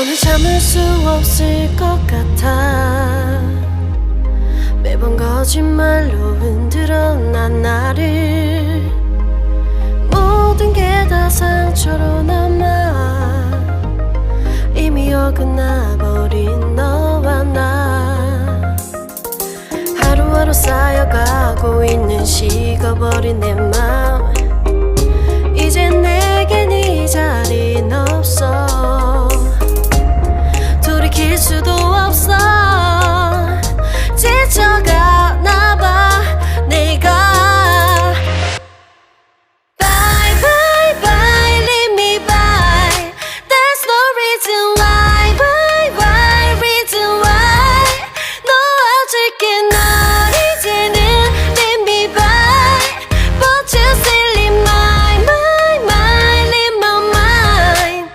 더는 참을 수 없을 것 같아. 매번 거짓말로 흔들어 난 나를. 모든 게 다 상처로 남아 이미 어긋나버린 너와 나. 하루하루 쌓여가고 있는 식어버린 내 맘. 이젠 내겐 이 자리는 없어. 돌이킬 수도 없어. 지쳐가나봐 내가. Bye bye bye leave me by. There's no reason why. Bye bye reason why. 놓아줄게 널 이제는 leave me by. But you still in my mind in my mind.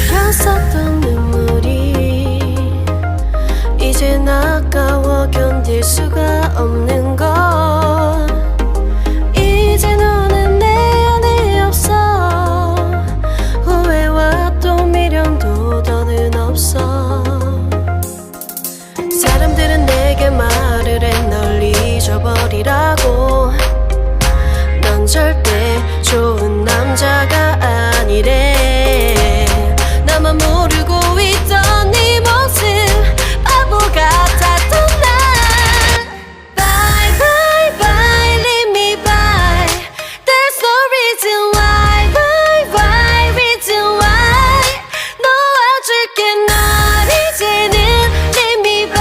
흘렸었던 눈물이 이젠 아까워 견딜 수가 없는 걸. 이제 너는 내 안에 없어. 후회와 또 미련도 더는 없어. 사람들은 내게 말을 해 널 잊어버리라고. 넌 절대 좋은 남자가 아니래. 나만 모르고 있던 네 모습 바보 같았던 날. Bye bye bye leave me by. There's no reason why. Bye bye reason why. 놓아줄게 널 이제는 leave me by.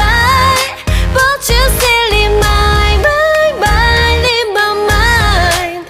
But you still in my mind in my mind.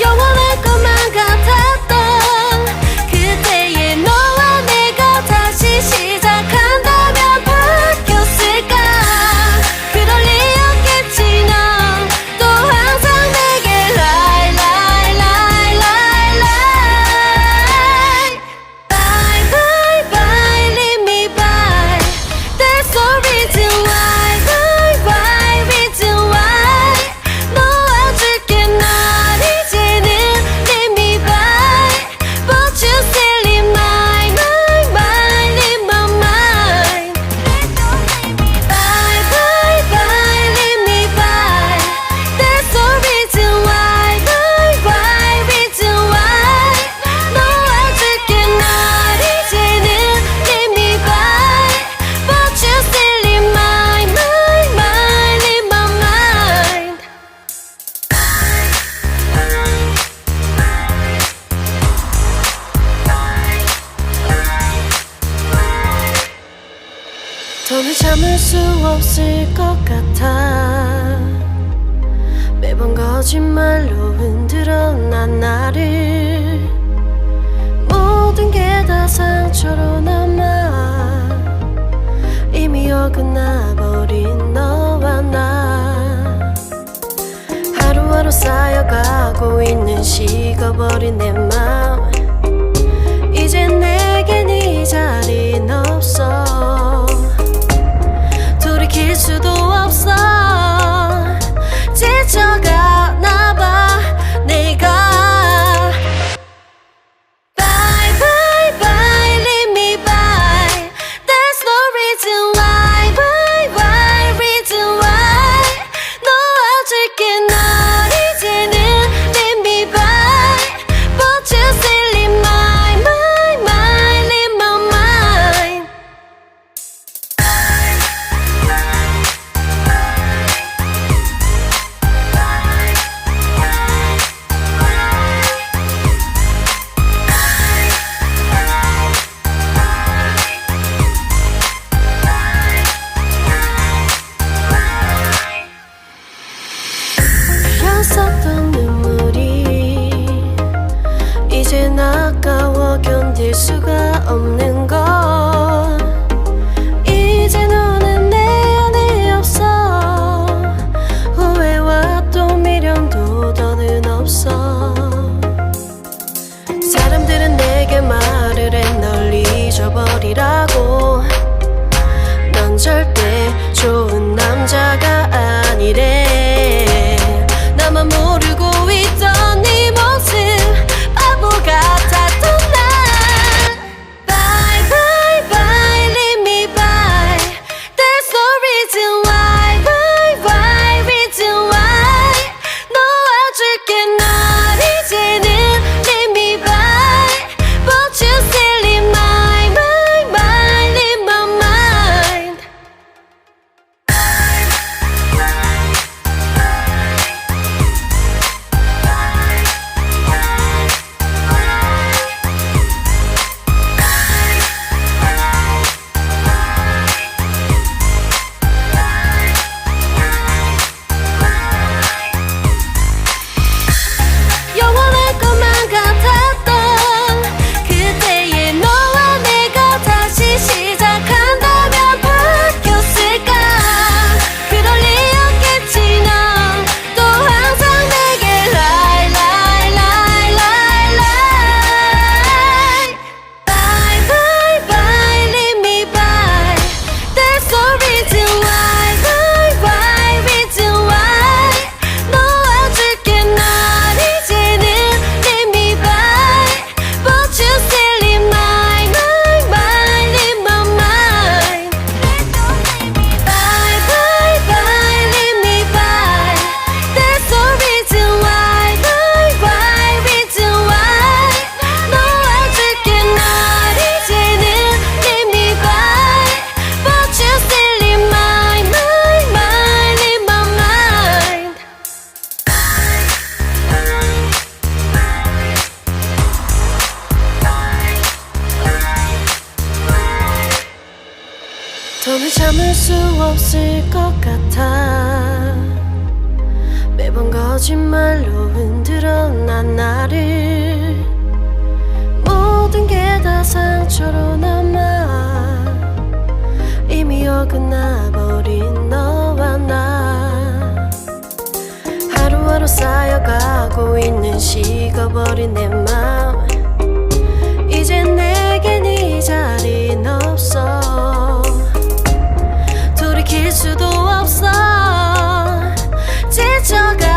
영원할 것만 같았던 그때의 너와 내가 다시 시작한다면 바뀌었을까. 그럴 리 없겠지. 넌 또 항상 내게 lie lie lie lie lie. Bye bye bye leave me by. There's no reason why. Bye bye reason why. 놓아줄게 널 이제는 leave me by. But you still in my mind in my mind. Bye bye bye leave me by. There's no reason why. Bye bye reason why. 놓아줄게 널 이제는 leave me by. But you still in my mind in my mind. 더는 참을 수 없을 것 같아. 매번 거짓말로 흔들어 난 나를. 모든 게 다 상처로 남아 이미 어긋나버린 너와 나. 하루하루 쌓여가고 있는 식어버린 내 맘. 이젠 내겐 이 자리는 없어. 돌이킬 수도 없어. 지쳐가나봐 내가. Bye bye bye leave me by. There's no reason why. Bye bye reason why. 놓아줄게 널 이제는 leave me by. But you still in my mind in my mind. 흘렀었던 눈물이 이젠 아까워 견딜 수가 없는 것. 이제 너는 내 안에 없어. 후회와 또 미련도 더는 없어. 사람들은 내게 말을 해 널 잊어버리라고. 넌 절대 좋은 남자가 아니래. 나만 모르고 있던 네 모습 바보 같았던 날. Bye bye bye leave me by. There's no reason why. Why why reason why. 놓아줄게 날 이제는 leave me by. But you still in my mind, mind in my mind. 영원할 것만 같았던 그때의 너와 내가 다시 시작한다면 바뀌었을까. 그럴 리 없겠지. 넌 또 항상 내게 lie lie lie lie lie. Bye bye bye leave me by. There's no reason why. Why reason why. 놓아줄게 날 이제는 leave me by. But you still in my mind, mind in my mind. Bye bye bye leave me by. There's no reason why. Why reason why. 놓아줄게 날 이제는 leave me by. But you still in my mind, mind in my mind. 더는 참을 수 없을 것 같아. 매번 거짓말로 흔들어 난 나를. 모든 게 다 상처로 남아. 이미 어긋나버린 너와 나. 하루하루 쌓여가고 있는 식어버린 내 맘. 이젠 내겐 이 자리는 없어. 돌이킬 수도 없어. 지쳐가